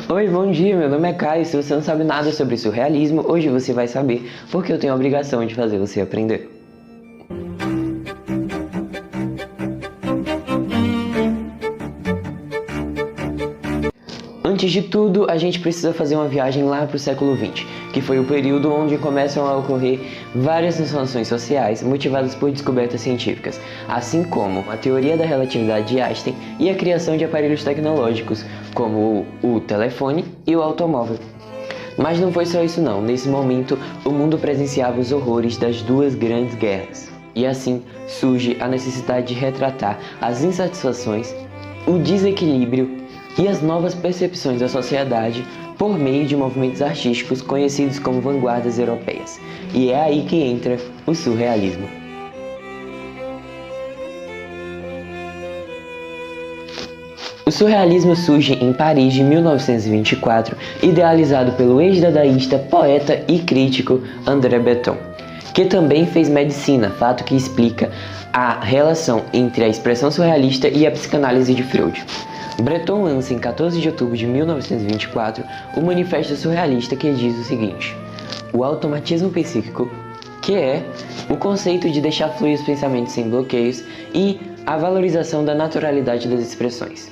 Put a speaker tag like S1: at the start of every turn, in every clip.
S1: Oi, bom dia, meu nome é Caio. Se você não sabe nada sobre surrealismo, hoje você vai saber, porque eu tenho a obrigação de fazer você aprender. Antes de tudo, a gente precisa fazer uma viagem lá para o século XX, que foi o período onde começam a ocorrer várias transformações sociais motivadas por descobertas científicas, assim como a teoria da relatividade de Einstein e a criação de aparelhos tecnológicos, como o telefone e o automóvel. Mas não foi só isso não. Nesse momento, o mundo presenciava os horrores das duas grandes guerras. E assim surge a necessidade de retratar as insatisfações, o desequilíbrio e as novas percepções da sociedade por meio de movimentos artísticos conhecidos como vanguardas europeias. E é aí que entra o surrealismo. O surrealismo surge em Paris de 1924, idealizado pelo ex-dadaísta, poeta e crítico André Breton, que também fez medicina, fato que explica a relação entre a expressão surrealista e a psicanálise de Freud. Breton lança em 14 de outubro de 1924 o Manifesto Surrealista, que diz o seguinte: o automatismo psíquico, que é o conceito de deixar fluir os pensamentos sem bloqueios, e a valorização da naturalidade das expressões,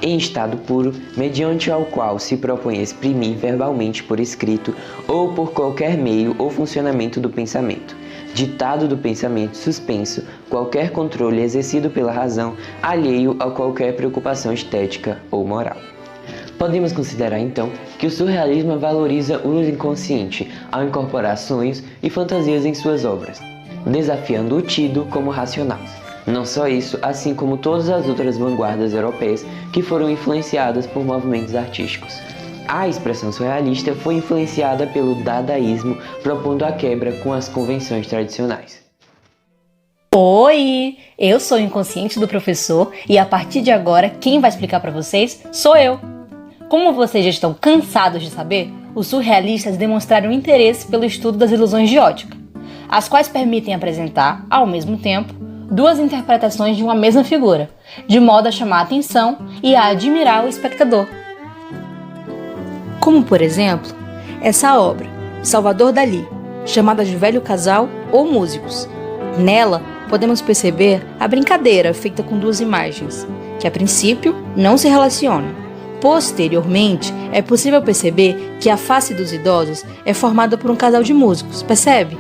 S1: em estado puro, mediante ao qual se propõe exprimir verbalmente por escrito ou por qualquer meio ou funcionamento do pensamento, ditado do pensamento suspenso, qualquer controle exercido pela razão, alheio a qualquer preocupação estética ou moral. Podemos considerar então que o surrealismo valoriza o inconsciente ao incorporar sonhos e fantasias em suas obras, desafiando o tido como racional. Não só isso, assim como todas as outras vanguardas europeias que foram influenciadas por movimentos artísticos. A expressão surrealista foi influenciada pelo dadaísmo, propondo a quebra com as convenções tradicionais.
S2: Oi, eu sou o inconsciente do professor e a partir de agora quem vai explicar para vocês sou eu. Como vocês já estão cansados de saber, os surrealistas demonstraram interesse pelo estudo das ilusões de ótica, as quais permitem apresentar, ao mesmo tempo, duas interpretações de uma mesma figura, de modo a chamar a atenção e a admirar o espectador. Como, por exemplo, essa obra, Salvador Dalí, chamada de Velho Casal ou Músicos. Nela, podemos perceber a brincadeira feita com duas imagens, que a princípio não se relacionam. Posteriormente, é possível perceber que a face dos idosos é formada por um casal de músicos, percebe?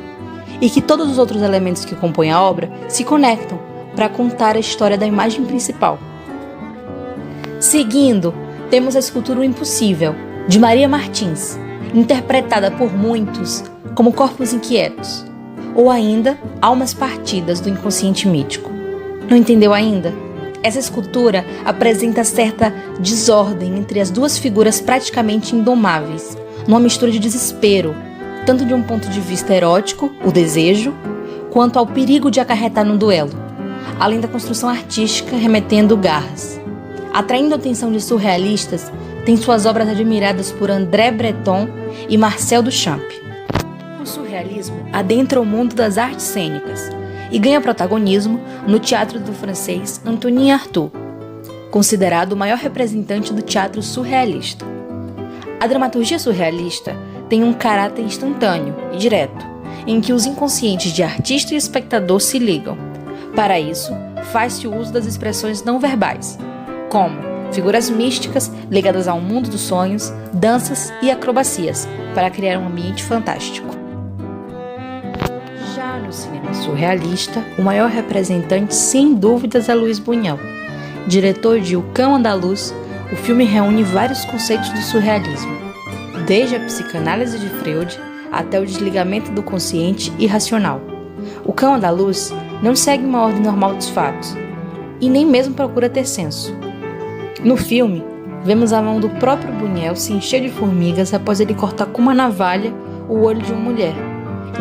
S2: E que todos os outros elementos que compõem a obra se conectam para contar a história da imagem principal. Seguindo, temos a escultura O Impossível, de Maria Martins, interpretada por muitos como Corpos Inquietos, ou ainda Almas Partidas do Inconsciente Mítico. Não entendeu ainda? Essa escultura apresenta certa desordem entre as duas figuras praticamente indomáveis, numa mistura de desespero, tanto de um ponto de vista erótico, o desejo, quanto ao perigo de acarretar num duelo, além da construção artística remetendo garras. Atraindo a atenção de surrealistas, tem suas obras admiradas por André Breton e Marcel Duchamp. O surrealismo adentra o mundo das artes cênicas e ganha protagonismo no teatro do francês Antonin Artaud, considerado o maior representante do teatro surrealista. A dramaturgia surrealista tem um caráter instantâneo e direto, em que os inconscientes de artista e espectador se ligam. Para isso, faz-se o uso das expressões não verbais, como figuras místicas ligadas ao mundo dos sonhos, danças e acrobacias, para criar um ambiente fantástico. Já no cinema surrealista, o maior representante, sem dúvidas, é Luiz Buñuel. Diretor de O Cão Andaluz, o filme reúne vários conceitos do surrealismo, desde a psicanálise de Freud até o desligamento do consciente e racional. O Cão Andaluz não segue uma ordem normal dos fatos, e nem mesmo procura ter senso. No filme, vemos a mão do próprio Buñuel se encher de formigas após ele cortar com uma navalha o olho de uma mulher.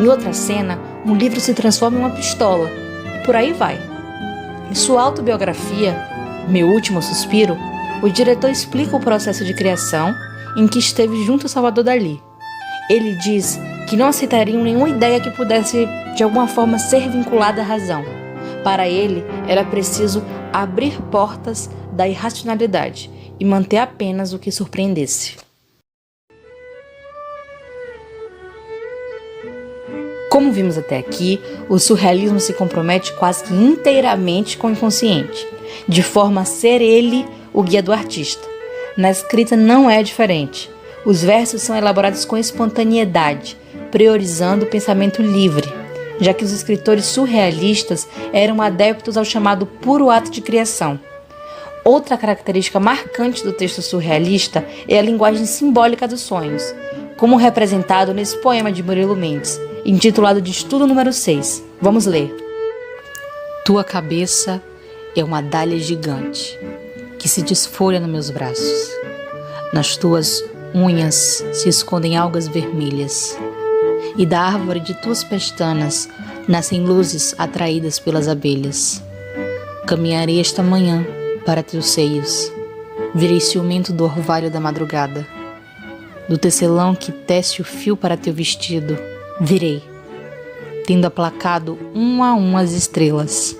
S2: Em outra cena, um livro se transforma em uma pistola, e por aí vai. Em sua autobiografia, Meu Último Suspiro, o diretor explica o processo de criação em que esteve junto a Salvador Dalí. Ele diz que não aceitariam nenhuma ideia que pudesse, de alguma forma, ser vinculada à razão. Para ele, era preciso abrir portas da irracionalidade e manter apenas o que surpreendesse. Como vimos até aqui, o surrealismo se compromete quase que inteiramente com o inconsciente, de forma a ser ele o guia do artista. Na escrita não é diferente. Os versos são elaborados com espontaneidade, priorizando o pensamento livre, já que os escritores surrealistas eram adeptos ao chamado puro ato de criação. Outra característica marcante do texto surrealista é a linguagem simbólica dos sonhos, como representado nesse poema de Murilo Mendes, intitulado de Estudo número 6. Vamos ler. Tua cabeça é uma dália gigante que se desfolha nos meus braços. Nas tuas unhas se escondem algas vermelhas, e da árvore de tuas pestanas nascem luzes atraídas pelas abelhas. Caminharei esta manhã para teus seios, virei ciumento do orvalho da madrugada. Do tecelão que tece o fio para teu vestido, virei, tendo aplacado um a um as estrelas.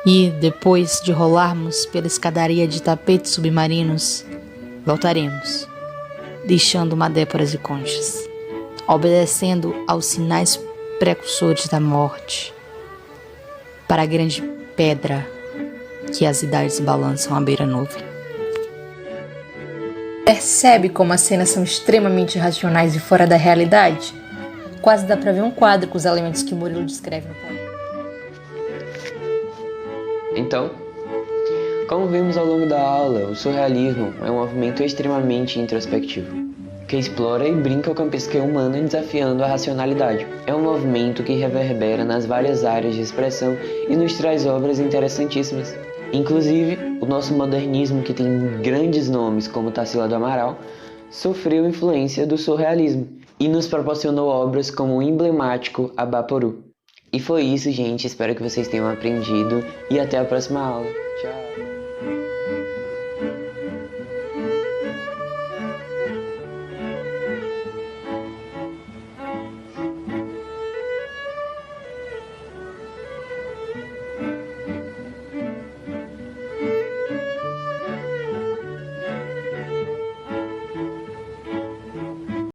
S2: E, depois de rolarmos pela escadaria de tapetes submarinos, voltaremos, deixando madéporas e conchas, obedecendo aos sinais precursores da morte, para a grande pedra que as idades balançam à beira-nuvem. Percebe como as cenas são extremamente irracionais e fora da realidade? Quase dá para ver um quadro com os elementos que Murilo descreve no poema.
S1: Então, como vimos ao longo da aula, o surrealismo é um movimento extremamente introspectivo, que explora e brinca com a psique humana desafiando a racionalidade. É um movimento que reverbera nas várias áreas de expressão e nos traz obras interessantíssimas. Inclusive, o nosso modernismo, que tem grandes nomes como Tarsila do Amaral, sofreu influência do surrealismo e nos proporcionou obras como o emblemático Abaporu. E foi isso, gente. Espero que vocês tenham aprendido e até a próxima aula. Tchau!